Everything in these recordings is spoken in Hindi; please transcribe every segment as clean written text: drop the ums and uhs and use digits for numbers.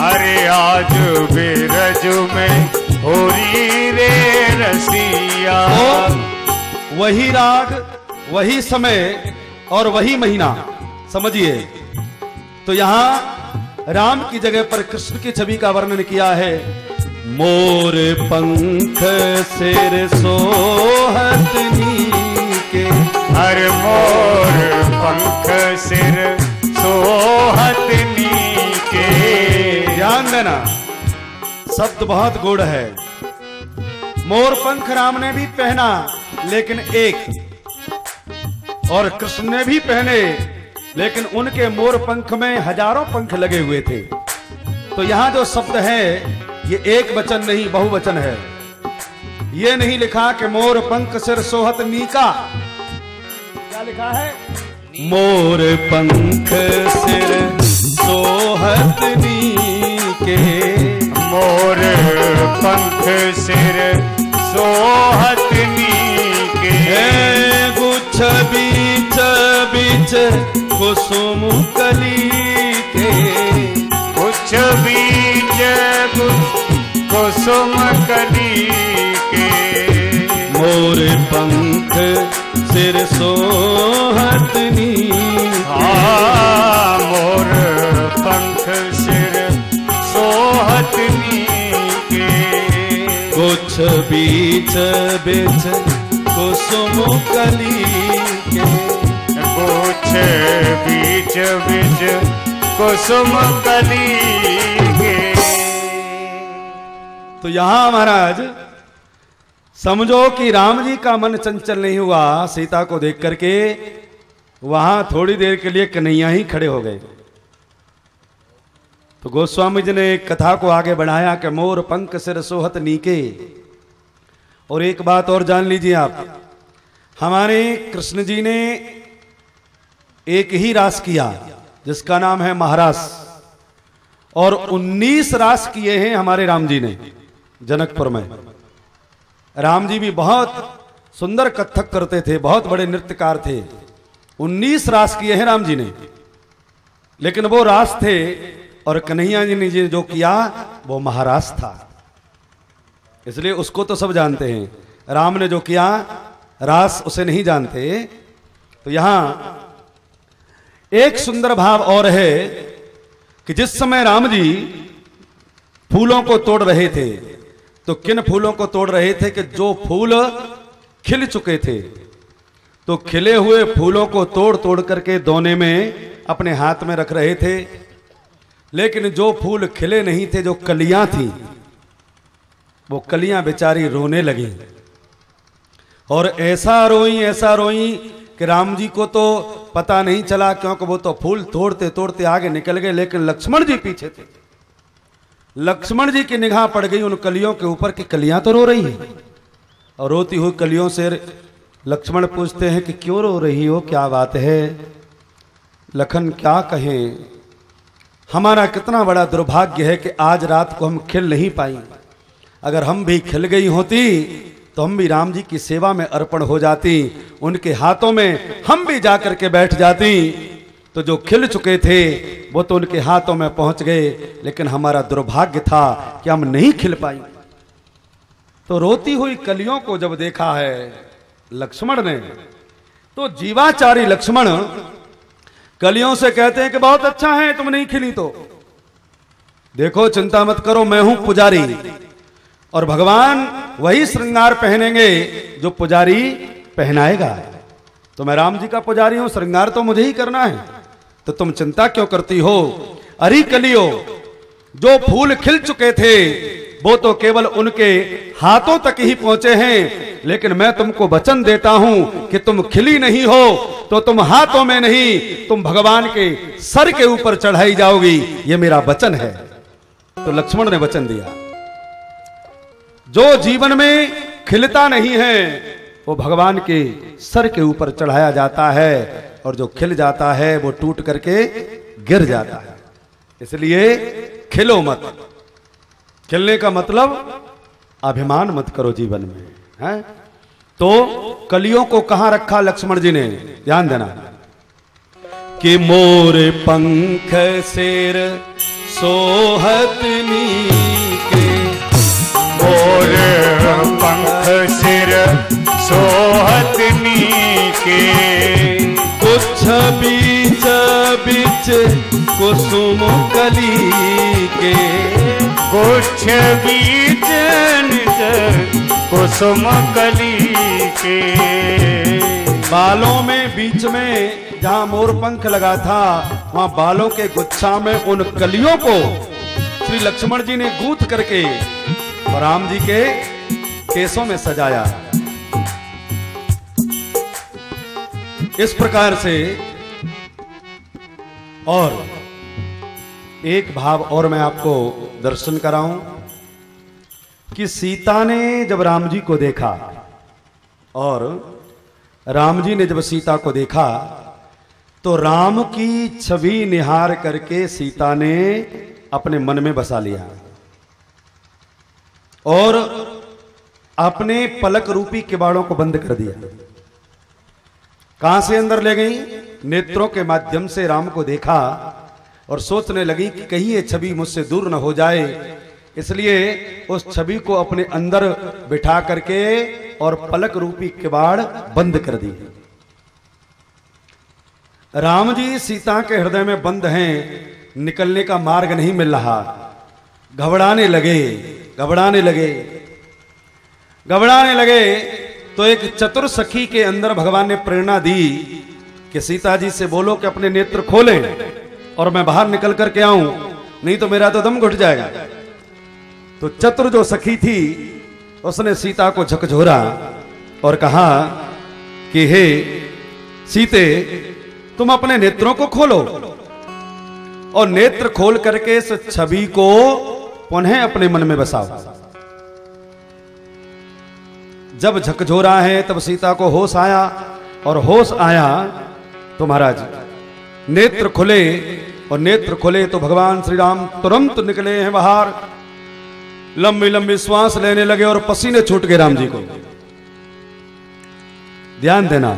अरे आज बिरज में होरी रे रसिया। तो वही राग, वही समय और वही महीना, समझिए। तो यहां राम की जगह पर कृष्ण की छवि का वर्णन किया है। मोर पंख सिर सोहत नीके। हर मोर पंख सिर सोहत नीके। ध्यान देना, शब्द बहुत गूढ़ है। मोर पंख राम ने भी पहना, लेकिन एक, और कृष्ण ने भी पहने, लेकिन उनके मोर पंख में हजारों पंख लगे हुए थे। तो यहां जो शब्द है ये एक वचन नहीं, बहुवचन है। ये नहीं लिखा कि मोर पंख सिर सोहत नीका। क्या लिखा है? मोर पंख सिर सोहत नीके। मोर पंख सिर सोहत नीके। गुच्छ बीच बीच कुसुम कली के। कुछ बीच कुसुम कली के। मोर पंख सिर सोहत नीके। मोर पंख सिर सोहत नीके। कुछ बीच बीच कुसुम कली के। कुछ बीच बीच कुसुम कली के। तो यहां महाराज समझो कि राम जी का मन चंचल नहीं हुआ सीता को देख करके। वहां थोड़ी देर के लिए कन्हैया ही खड़े हो गए। तो गोस्वामी जी ने एक कथा को आगे बढ़ाया कि मोर पंख सिर सोहत नीके। और एक बात और जान लीजिए आप, हमारे कृष्ण जी ने एक ही रास किया जिसका नाम है महारास, और 19 रास किए हैं हमारे राम जी ने जनकपुर में। राम जी भी बहुत सुंदर कथक करते थे, बहुत बड़े नृत्यकार थे। 19 रास किए हैं राम जी ने, लेकिन वो रास थे। और कन्हैया जी ने जो किया वो महारास था, इसलिए उसको तो सब जानते हैं। राम ने जो किया रास उसे नहीं जानते। तो यहां एक सुंदर भाव और है कि जिस समय राम जी फूलों को तोड़ रहे थे, तो किन फूलों को तोड़ रहे थे कि जो फूल खिल चुके थे, तो खिले हुए फूलों को तोड़ तोड़ करके दोने में अपने हाथ में रख रहे थे। लेकिन जो फूल खिले नहीं थे, जो कलियां थी, वो कलियां बेचारी रोने लगी। और ऐसा रोई कि राम जी को तो पता नहीं चला, क्योंकि वो तो फूल तोड़ते तोड़ते आगे निकल गए। लेकिन लक्ष्मण जी पीछे थे। लक्ष्मण जी की निगाह पड़ गई उन कलियों के ऊपर कि कलियां तो रो रही हैं। और रोती हुई कलियों से लक्ष्मण पूछते हैं कि क्यों रो रही हो, क्या बात है? लखन क्या कहें, हमारा कितना बड़ा दुर्भाग्य है कि आज रात को हम खिल नहीं पाई। अगर हम भी खिल गई होती तो हम भी राम जी की सेवा में अर्पण हो जाती, उनके हाथों में हम भी जाकर के बैठ जाती। तो जो खिल चुके थे वो तो उनके हाथों में पहुंच गए, लेकिन हमारा दुर्भाग्य था कि हम नहीं खिल पाई। तो रोती हुई कलियों को जब देखा है लक्ष्मण ने, तो जीवाचारी लक्ष्मण कलियों से कहते हैं कि बहुत अच्छा है तुम नहीं खिली तो। देखो चिंता मत करो, मैं हूं पुजारी, और भगवान वही श्रृंगार पहनेंगे जो पुजारी पहनाएगा। तो मैं राम जी का पुजारी हूं, श्रृंगार तो मुझे ही करना है, तो तुम चिंता क्यों करती हो? अरे कलियो, जो फूल खिल चुके थे वो तो केवल उनके हाथों तक ही पहुंचे हैं, लेकिन मैं तुमको वचन देता हूं कि तुम खिली नहीं हो तो तुम हाथों में नहीं, तुम भगवान के सर के ऊपर चढ़ाई जाओगी, ये मेरा वचन है। तो लक्ष्मण ने वचन दिया। जो जीवन में खिलता नहीं है वो भगवान के सर के ऊपर चढ़ाया जाता है, और जो खिल जाता है वो टूट करके गिर जाता है। इसलिए खिलो मत। खिलने का मतलब अभिमान मत करो जीवन में, है? तो कलियों को कहां रखा लक्ष्मण जी ने, ध्यान देना कि मोर पंख सिर सोहत नीके। मोर पंख सिर सोहत नीके। कुछ बीच बीच कुसुम कली के। कुछ बीच निज कुसुम कली के। बालों में बीच में जहां मोर पंख लगा था वहां बालों के गुच्छा में उन कलियों को श्री लक्ष्मण जी ने गूंथ करके और राम जी के केसों में सजाया। इस प्रकार से और एक भाव और मैं आपको दर्शन कराऊं कि सीता ने जब राम जी को देखा और राम जी ने जब सीता को देखा तो राम की छवि निहार करके सीता ने अपने मन में बसा लिया और अपने पलक रूपी किवाड़ों को बंद कर दिया। कहां से अंदर ले गई? नेत्रों के माध्यम से राम को देखा और सोचने लगी कि कहीं ये छवि मुझसे दूर न हो जाए, इसलिए उस छवि को अपने अंदर बिठा करके और पलक रूपी किवाड़ बंद कर दी। राम जी सीता के हृदय में बंद हैं, निकलने का मार्ग नहीं मिल रहा। घबराने लगे घबराने लगे घबराने लगे तो एक चतुर सखी के अंदर भगवान ने प्रेरणा दी कि सीता जी से बोलो कि अपने नेत्र खोलें और मैं बाहर निकल करके आऊं, नहीं तो मेरा तो दम घुट जाएगा। तो चतुर जो सखी थी उसने सीता को झकझोरा और कहा कि हे सीते, तुम अपने नेत्रों को खोलो और नेत्र खोल करके इस छवि को पुनः अपने मन में बसाओ। जब झकझोरा है तब सीता को होश आया और होश आया तो महाराज नेत्र खुले और नेत्र खुले तो भगवान श्री राम तुरंत निकले हैं बाहर। लंबी लंबी श्वास लेने लगे और पसीने छूट गए राम जी को। ध्यान देना,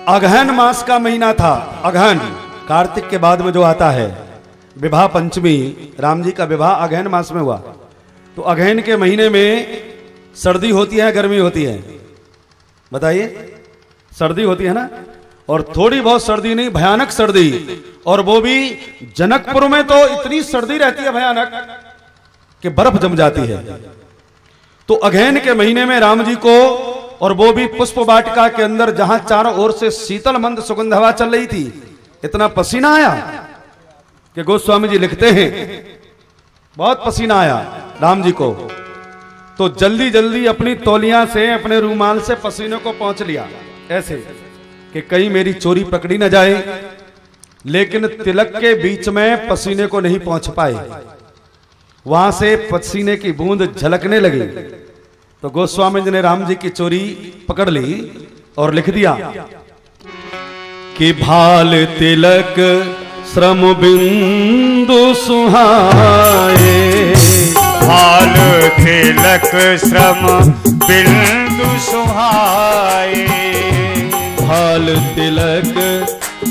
अगहन मास का महीना था। अगहन कार्तिक के बाद में जो आता है, विवाह पंचमी, राम जी का विवाह अगहन मास में हुआ। तो अगहन के महीने में सर्दी होती है गर्मी होती है? बताइए। सर्दी होती है ना, और थोड़ी बहुत सर्दी नहीं, भयानक सर्दी। और वो भी जनकपुर में तो इतनी सर्दी रहती है भयानक कि बर्फ जम जाती है। तो अगहन के महीने में राम जी को, और वो भी पुष्प वाटिका के अंदर जहां चारों ओर से शीतल मंद सुगंध हवा चल रही थी, इतना पसीना आया कि गोस्वामी जी लिखते हैं बहुत पसीना आया राम जी को। तो जल्दी जल्दी अपनी तौलिया से, अपने रूमाल से पसीने को पहुंच लिया ऐसे कि कहीं मेरी चोरी पकड़ी न जाए। लेकिन तिलक के बीच में पसीने को नहीं पहुंच पाए, वहां से पसीने की बूंद झलकने लगी। तो गोस्वामी जी ने राम जी की चोरी पकड़ ली और लिख दिया कि भाल तिलक श्रम बिंदु सुहाए। भाल तिलक श्रम बिंदु सुहाए। भाल तिलक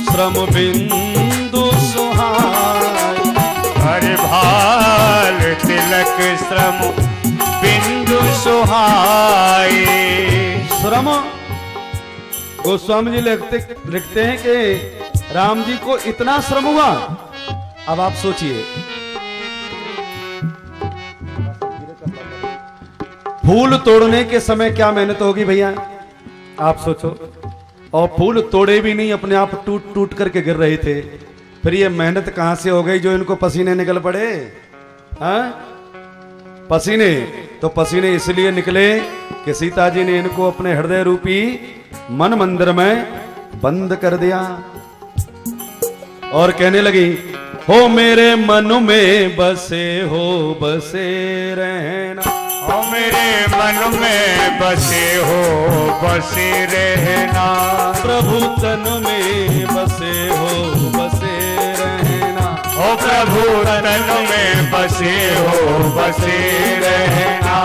श्रम बिंदु सुहाए। हरे भाल तिलक श्रम बिंदु सुहाए। श्रम, गोस्वामी जी लिखते हैं कि राम जी को इतना श्रम हुआ। अब आप सोचिए, फूल तोड़ने के समय क्या मेहनत होगी भैया, आप सोचो। और फूल तोड़े भी नहीं, अपने आप टूट टूट करके गिर रहे थे। फिर ये मेहनत कहां से हो गई जो इनको पसीने निकल पड़े? हाँ, पसीने तो पसीने इसलिए निकले कि सीता जी ने इनको अपने हृदय रूपी मन मंदिर में बंद कर दिया। और कहने लगी, हो मेरे मन में बसे हो बसे रहना। हो मेरे मन में बसे हो बसे रहना। प्रभु तन में बसे हो बसे रहना। हो प्रभु तन में बसे हो बसे रहना।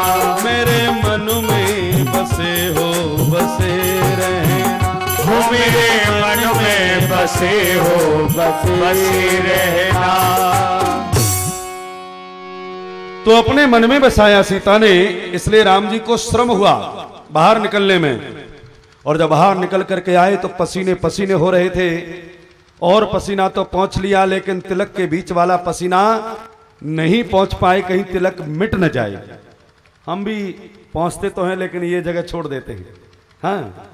मेरे मन में बसे हो बसे रहना। हो मेरे मन में बसे हो बसे रहना। तो अपने मन में बसाया सीता ने, इसलिए राम जी को श्रम हुआ बाहर निकलने में। और जब बाहर निकल करके आए तो पसीने पसीने हो रहे थे, और पसीना तो पहुंच लिया लेकिन तिलक के बीच वाला पसीना नहीं पहुंच पाए, कहीं तिलक मिट न जाए। हम भी पहुंचते तो हैं लेकिन ये जगह छोड़ देते हैं। हाँ,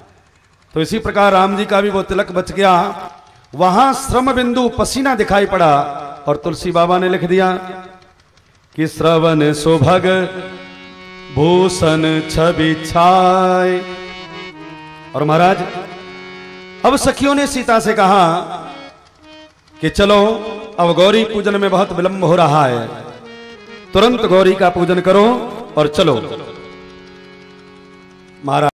तो इसी प्रकार राम जी का भी वो तिलक बच गया। वहां श्रम बिंदु पसीना दिखाई पड़ा, और तुलसी बाबा ने लिख दिया कि श्रवण सुभग भूषण छवि छाय। और महाराज अब सखियों ने सीता से कहा कि चलो अब गौरी पूजन में बहुत विलंब हो रहा है, तुरंत गौरी का पूजन करो और चलो। महाराज